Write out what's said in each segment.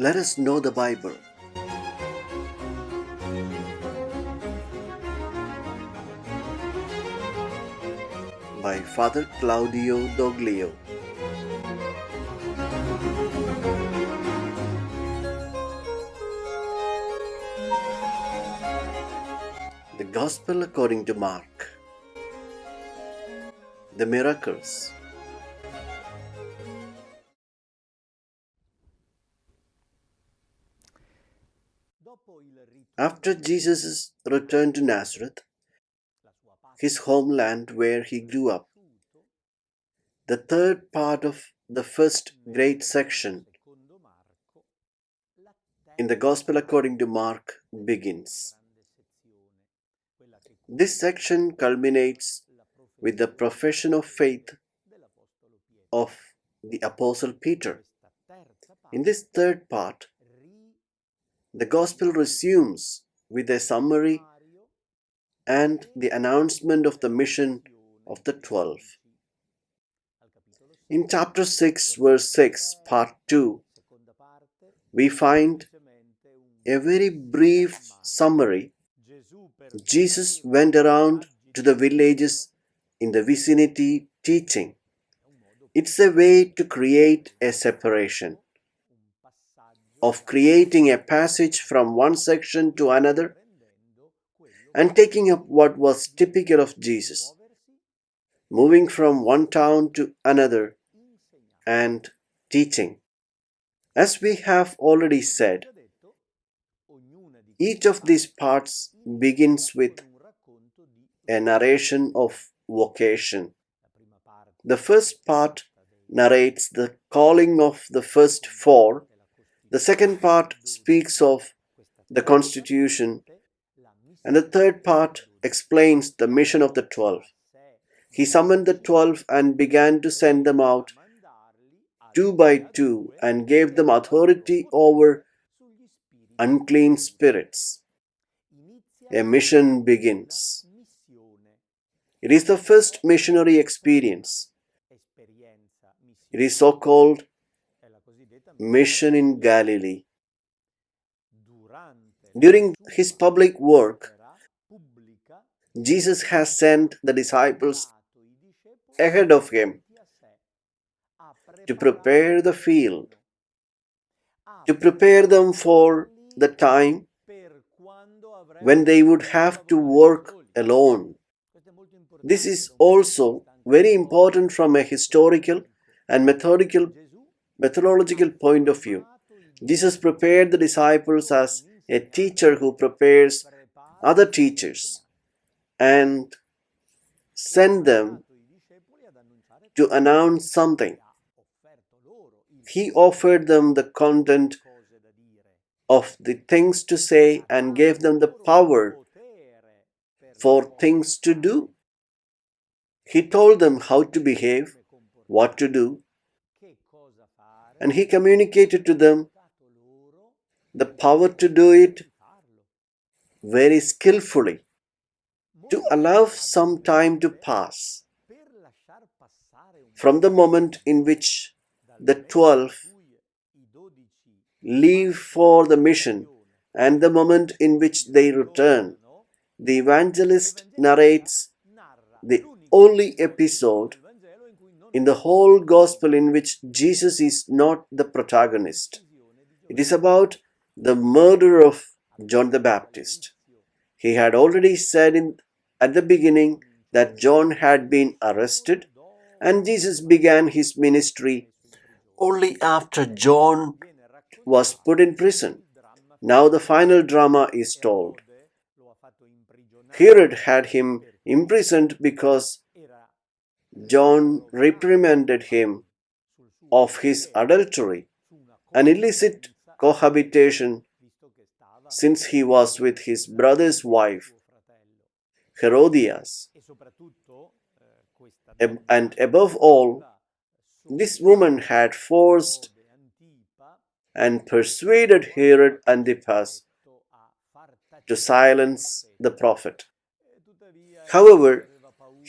Let us know the Bible. By Father Claudio Doglio. The Gospel according to Mark. The miracles. After Jesus' return to Nazareth, his homeland where he grew up, the third part of the first great section in the Gospel according to Mark begins. This section culminates with the profession of faith of the Apostle Peter. In this third part, the Gospel resumes with a summary and the announcement of the mission of the 12. In chapter 6, verse 6, part 2, we find a very brief summary. Jesus went around to the villages in the vicinity teaching. It's a way to create a separation, of creating a passage from one section to another and taking up what was typical of Jesus, moving from one town to another and teaching. As we have already said, each of these parts begins with a narration of vocation. The first part narrates the calling of the first four. The second part speaks of the constitution, and the third part explains the mission of the 12. He summoned the 12 and began to send them out two by two and gave them authority over unclean spirits. A mission begins. It is the first missionary experience. It is so called mission in Galilee. During his public work, Jesus has sent the disciples ahead of him to prepare the field, to prepare them for the time when they would have to work alone. This is also very important from a historical and methodological point of view. Jesus prepared the disciples as a teacher who prepares other teachers and sent them to announce something. He offered them the content of the things to say and gave them the power for things to do. He told them how to behave, what to do, and he communicated to them the power to do it very skillfully, to allow some time to pass from the moment in which the 12 leave for the mission and the moment in which they return. The evangelist narrates the only episode in the whole gospel in which Jesus is not the protagonist. It is about the murder of John the Baptist. He had already said at the beginning that John had been arrested, and Jesus began his ministry only after John was put in prison. Now the final drama is told. Herod had him imprisoned because John reprimanded him of his adultery and illicit cohabitation, since he was with his brother's wife, Herodias. And above all, this woman had forced and persuaded Herod Antipas to silence the prophet. However,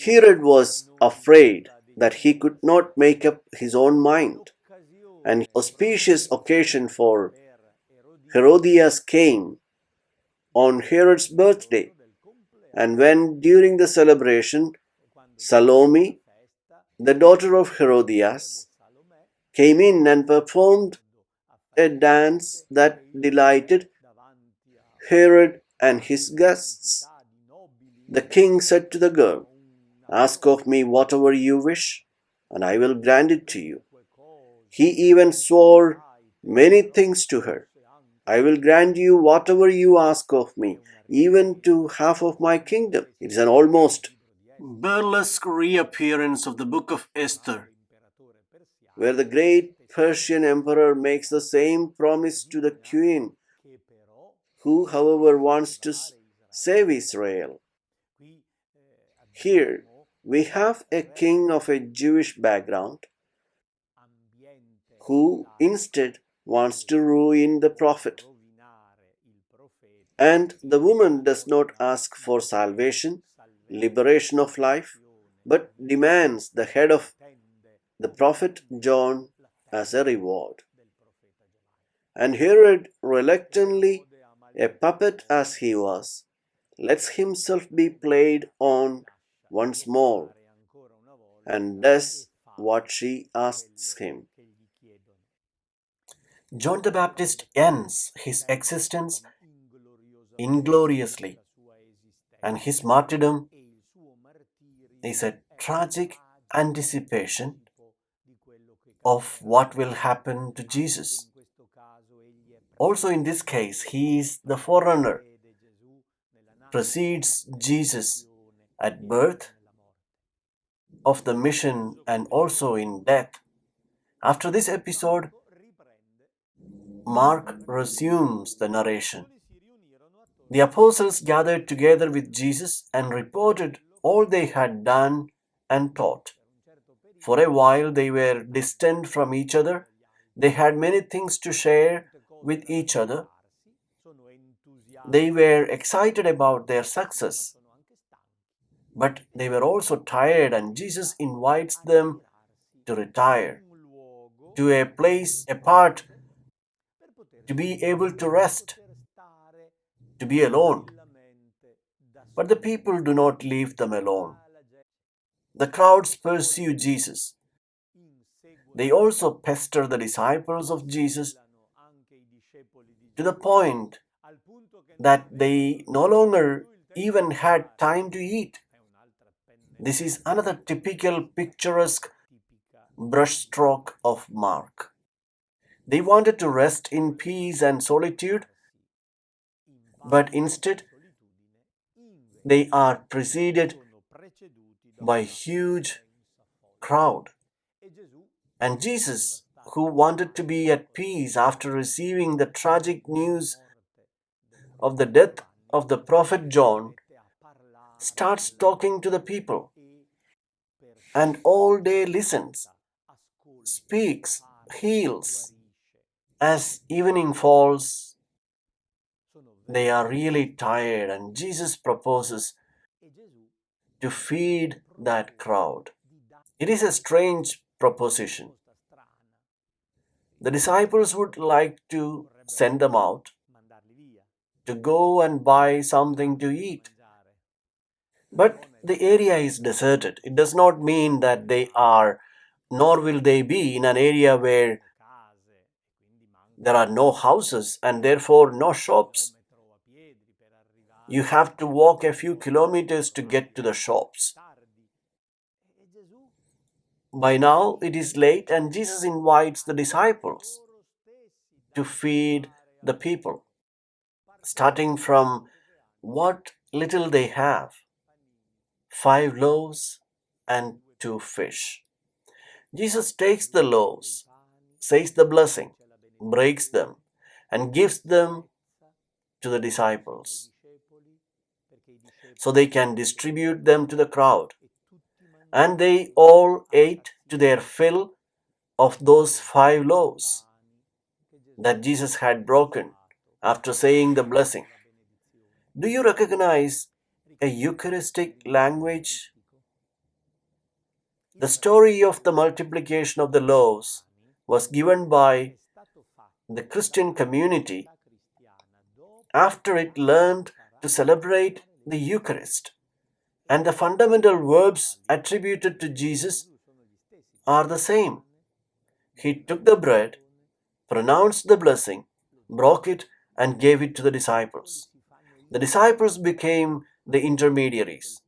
Herod was afraid that he could not make up his own mind. An auspicious occasion for Herodias came on Herod's birthday, and when during the celebration Salome, the daughter of Herodias, came in and performed a dance that delighted Herod and his guests, the king said to the girl, "Ask of me whatever you wish, and I will grant it to you." He even swore many things to her. "I will grant you whatever you ask of me, even to half of my kingdom." It is an almost burlesque reappearance of the book of Esther, where the great Persian emperor makes the same promise to the queen, who, however, wants to save Israel. Here, we have a king of a Jewish background who instead wants to ruin the prophet. And the woman does not ask for salvation, liberation of life, but demands the head of the prophet John as a reward. And Herod, reluctantly, a puppet as he was, lets himself be played on once more and does what she asks him. John the Baptist ends his existence ingloriously, and his martyrdom is a tragic anticipation of what will happen to Jesus. Also, in this case, he is the forerunner, precedes Jesus at birth, of the mission, and also in death. After this episode, Mark resumes the narration. The apostles gathered together with Jesus and reported all they had done and taught. For a while they were distant from each other. They had many things to share with each other. They were excited about their success, but they were also tired, and Jesus invites them to retire to a place apart, to be able to rest, to be alone. But the people do not leave them alone. The crowds pursue Jesus. They also pester the disciples of Jesus to the point that they no longer even had time to eat. This is another typical picturesque brushstroke of Mark. They wanted to rest in peace and solitude, but instead they are preceded by a huge crowd. And Jesus, who wanted to be at peace after receiving the tragic news of the death of the prophet John, starts talking to the people and all day listens, speaks, heals. As evening falls, they are really tired, and Jesus proposes to feed that crowd. It is a strange proposition. The disciples would like to send them out to go and buy something to eat. But the area is deserted. It does not mean that they are, nor will they be, in an area where there are no houses and therefore no shops. You have to walk a few kilometers to get to the shops. By now it is late, and Jesus invites the disciples to feed the people, starting from what little they have: 5 loaves and 2 fish. Jesus takes the loaves, says the blessing, breaks them, and gives them to the disciples so they can distribute them to the crowd. And they all ate to their fill of those 5 loaves that Jesus had broken after saying the blessing. Do you recognize a Eucharistic language? The story of the multiplication of the loaves was given by the Christian community After it learned to celebrate the Eucharist. And the fundamental verbs attributed to Jesus are the same. He took the bread, pronounced the blessing, broke it, and gave it to the disciples. The disciples became the intermediaries.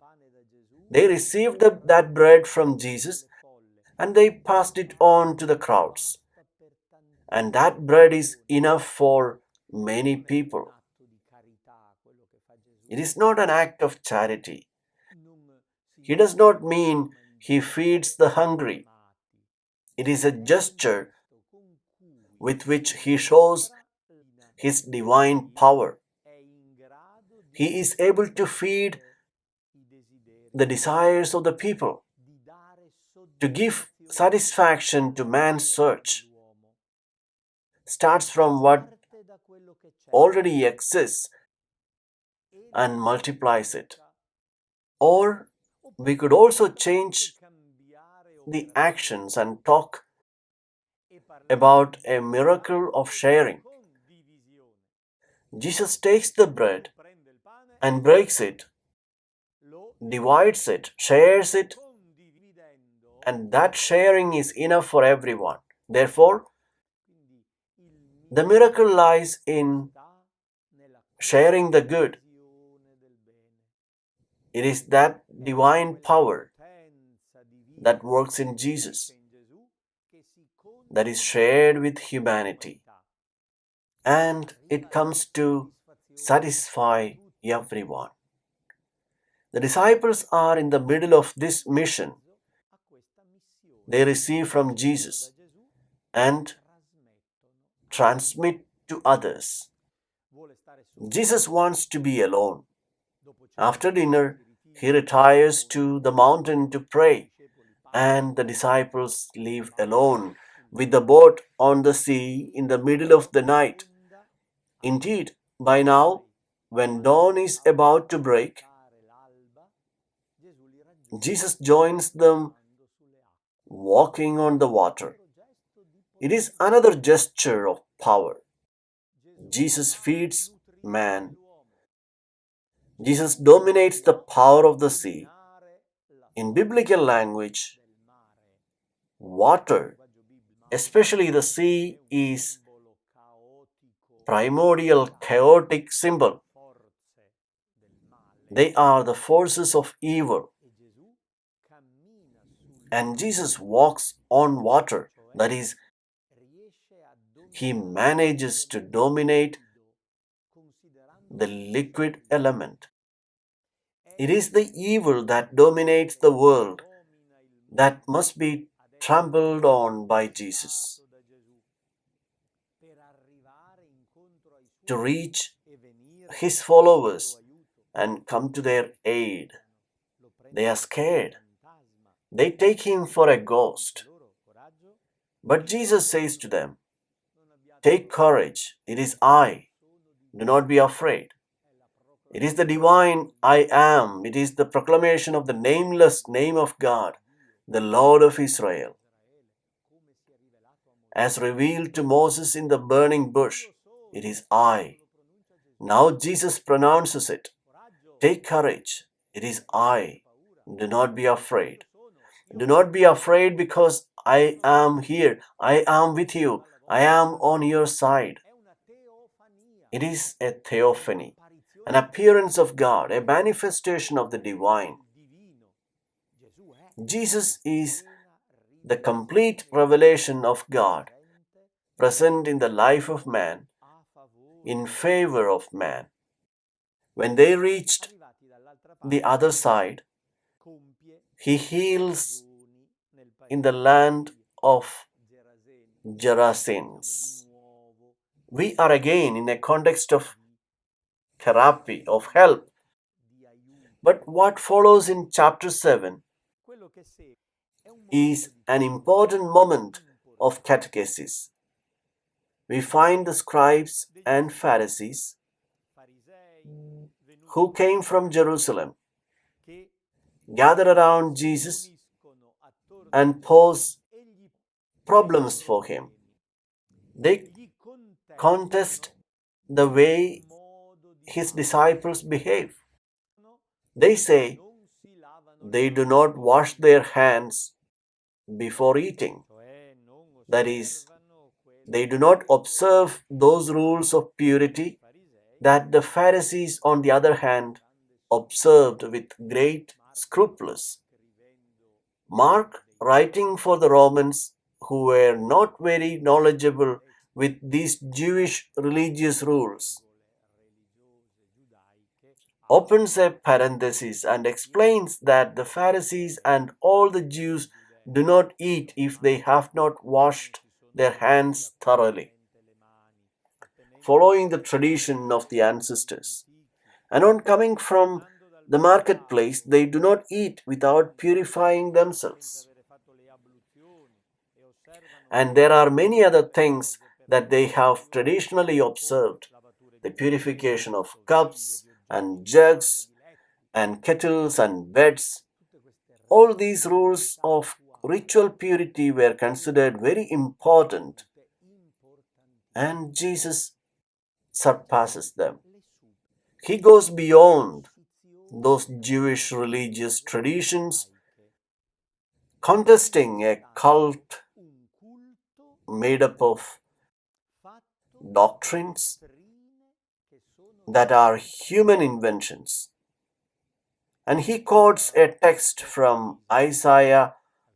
They received that bread from Jesus and they passed it on to the crowds. And that bread is enough for many people. It is not an act of charity. He does not mean he feeds the hungry. It is a gesture with which he shows his divine power. He is able to feed the desires of the people, to give satisfaction to man's search. Starts from what already exists and multiplies it. Or we could also change the actions and talk about a miracle of sharing. Jesus takes the bread and breaks it, divides it, shares it, and that sharing is enough for everyone. Therefore, the miracle lies in sharing the good. It is that divine power that works in Jesus that is shared with humanity. And it comes to satisfy everyone. The disciples are in the middle of this mission. They receive from Jesus and transmit to others. Jesus wants to be alone. After dinner, he retires to the mountain to pray, and the disciples leave alone with the boat on the sea in the middle of the night. Indeed, by now, when dawn is about to break, Jesus joins them walking on the water. It is another gesture of power. Jesus feeds man. Jesus dominates the power of the sea. In biblical language, water, especially the sea, is primordial chaotic symbol. They are the forces of evil. And Jesus walks on water. That is, he manages to dominate the liquid element. It is the evil that dominates the world that must be trampled on by Jesus. To reach his followers and come to their aid, they are scared. They take him for a ghost. But Jesus says to them, "Take courage, it is I. Do not be afraid." It is the divine I am. It is the proclamation of the nameless name of God, the Lord of Israel, as revealed to Moses in the burning bush. It is I. Now Jesus pronounces it. Take courage. It is I. Do not be afraid. Do not be afraid because I am here. I am with you. I am on your side. It is a theophany, an appearance of God, a manifestation of the divine. Jesus is the complete revelation of God present in the life of man, in favor of man. When they reached the other side, he heals in the land of Gerasenes. We are again in a context of therapy, of help. But what follows in chapter 7 is an important moment of catechesis. We find the scribes and Pharisees who came from Jerusalem gather around Jesus and pose problems for him. They contest the way his disciples behave. They say they do not wash their hands before eating. That is, they do not observe those rules of purity that the Pharisees, on the other hand, observed with great scruples. Mark, writing for the Romans who were not very knowledgeable with these Jewish religious rules, opens a parenthesis and explains that the Pharisees and all the Jews do not eat if they have not washed their hands thoroughly, following the tradition of the ancestors. And on coming from the marketplace, they do not eat without purifying themselves. And there are many other things that they have traditionally observed: the purification of cups and jugs and kettles and beds. All these rules of ritual purity were considered very important, and Jesus surpasses them. He goes beyond those Jewish religious traditions, contesting a cult made up of doctrines that are human inventions. And he quotes a text from Isaiah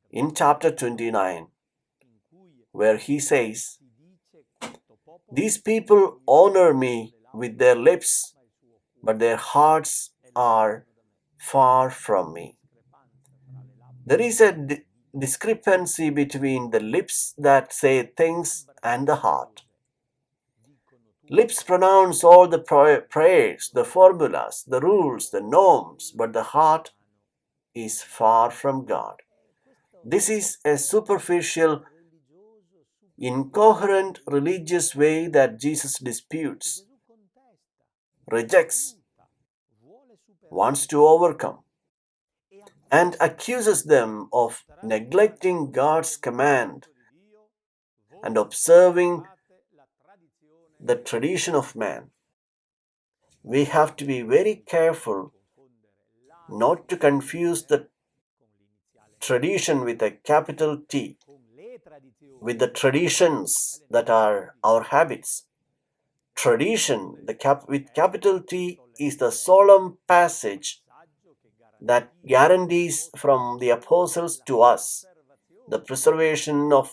in chapter 29, where he says, "These people honor me with their lips, but their hearts are far from me." There is a discrepancy between the lips that say things and the heart. Lips pronounce all the prayers, the formulas, the rules, the norms, but the heart is far from God. This is a superficial, incoherent religious way that Jesus disputes, rejects, wants to overcome, and accuses them of neglecting God's command and observing the tradition of man. We have to be very careful not to confuse the tradition with a capital T with the traditions that are our habits. Tradition with capital T is the solemn passage that guarantees from the apostles to us the preservation of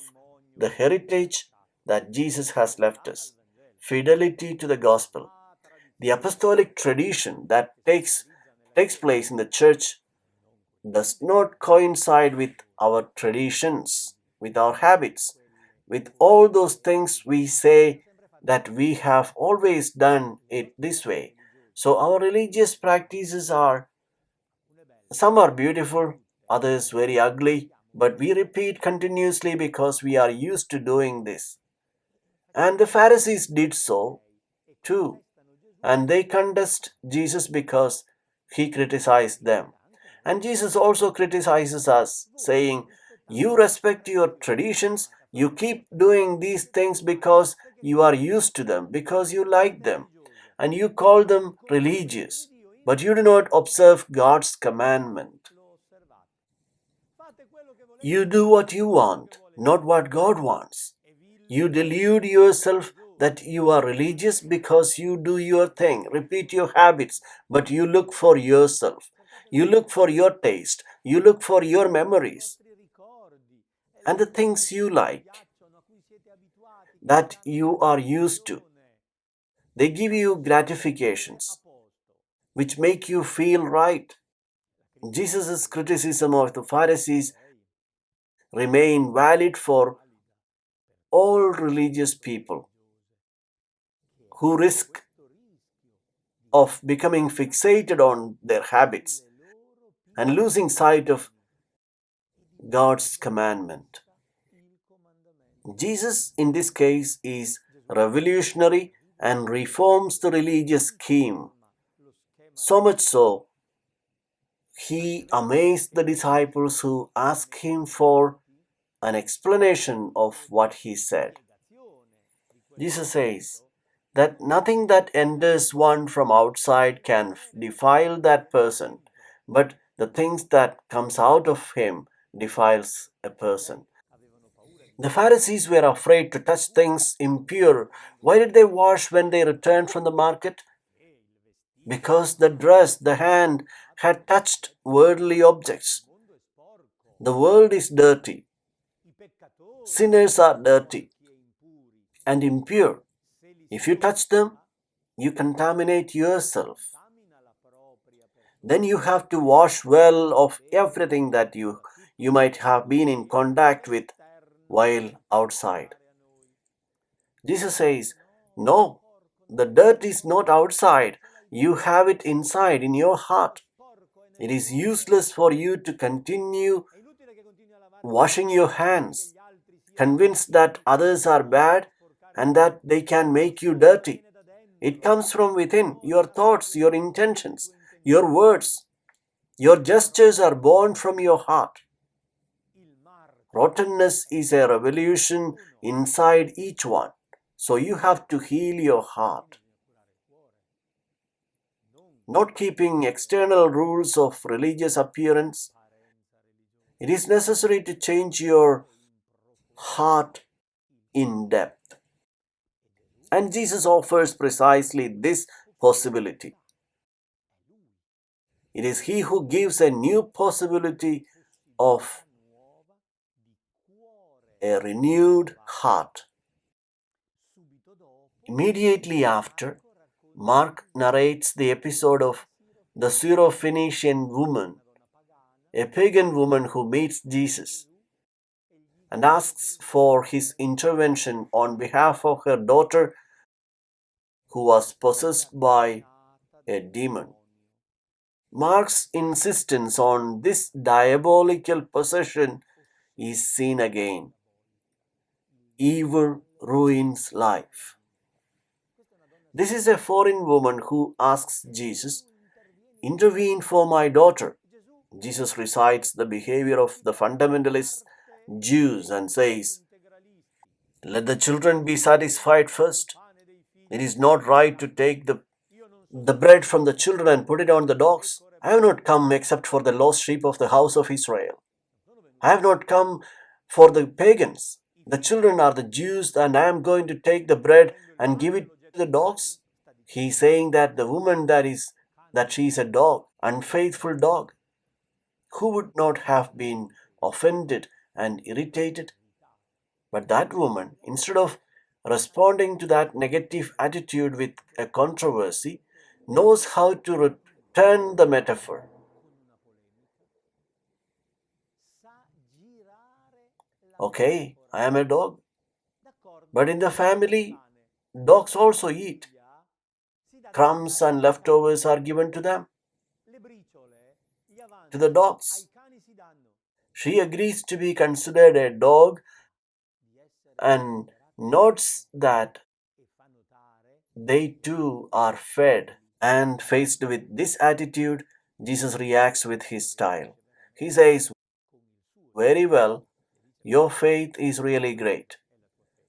the heritage that Jesus has left us, fidelity to the gospel. The apostolic tradition that takes place in the church does not coincide with our traditions, with our habits, with all those things we say that we have always done it this way. So our religious practices are, some are beautiful, others very ugly, but we repeat continuously because we are used to doing this. And the Pharisees did so too. And they contest Jesus because he criticized them. And Jesus also criticizes us, saying, "You respect your traditions, you keep doing these things because you are used to them, because you like them, and you call them religious, but you do not observe God's commandment. You do what you want, not what God wants. You delude yourself that you are religious because you do your thing, repeat your habits, but you look for yourself. You look for your taste. You look for your memories and the things you like, that you are used to. They give you gratifications which make you feel right." Jesus' criticism of the Pharisees remain valid for all religious people who risk of becoming fixated on their habits and losing sight of God's commandment. Jesus, in this case, is revolutionary and reforms the religious scheme. So much so, he amazed the disciples who asked him for an explanation of what he said. Jesus says, that nothing that enters one from outside can defile that person, but the things that comes out of him defiles a person. The Pharisees were afraid to touch things impure. Why did they wash when they returned from the market? Because the dress, the hand, had touched worldly objects. The world is dirty. Sinners are dirty and impure. If you touch them, you contaminate yourself. Then you have to wash well of everything that you might have been in contact with while outside. Jesus says, no, the dirt is not outside. You have it inside in your heart. It is useless for you to continue washing your hands, convinced that others are bad and that they can make you dirty. It comes from within. Your thoughts, your intentions, your words, your gestures are born from your heart. Rottenness is a revolution inside each one. So you have to heal your heart. Not keeping external rules of religious appearance. It is necessary to change your heart in depth. And Jesus offers precisely this possibility. It is He who gives a new possibility of a renewed heart. Immediately after, Mark narrates the episode of the Syrophoenician woman, a pagan woman who meets Jesus and asks for his intervention on behalf of her daughter who was possessed by a demon. Mark's insistence on this diabolical possession is seen again. Evil ruins life. This is a foreign woman who asks Jesus, intervene for my daughter. Jesus recites the behavior of the fundamentalist Jews and says, let the children be satisfied first. It is not right to take the bread from the children and put it on the dogs. I have not come except for the lost sheep of the house of Israel. I have not come for the pagans. The children are the Jews, and I am going to take the bread and give it to the dogs. He is saying that the woman that she is a dog, unfaithful dog. Who would not have been offended and irritated? But that woman, instead of responding to that negative attitude with a controversy, knows how to return the metaphor. Okay, I am a dog. But in the family, dogs also eat. Crumbs and leftovers are given to them, to the dogs. She agrees to be considered a dog and notes that they too are fed. And faced with this attitude, Jesus reacts with his style. He says, very well, your faith is really great.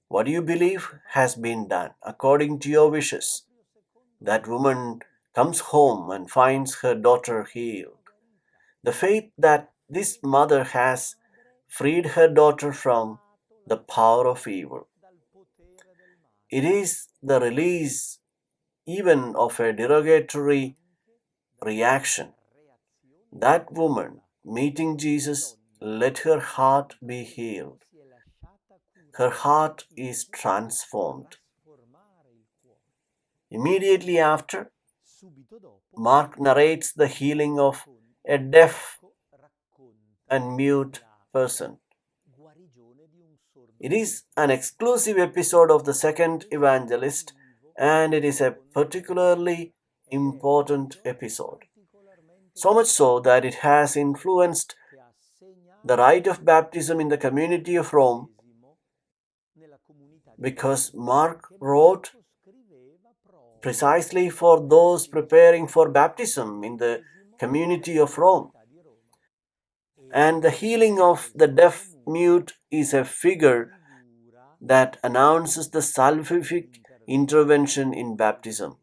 What you believe has been done according to your wishes. That woman comes home and finds her daughter healed. The faith that this mother has freed her daughter from the power of evil. It is the release even of a derogatory reaction. That woman, meeting Jesus, let her heart be healed. Her heart is transformed. Immediately after, Mark narrates the healing of a deaf and mute person. It is an exclusive episode of the second evangelist, and it is a particularly important episode. So much so that it has influenced the rite of baptism in the community of Rome, because Mark wrote precisely for those preparing for baptism in the community of Rome. And the healing of the deaf mute is a figure that announces the salvific intervention in baptism.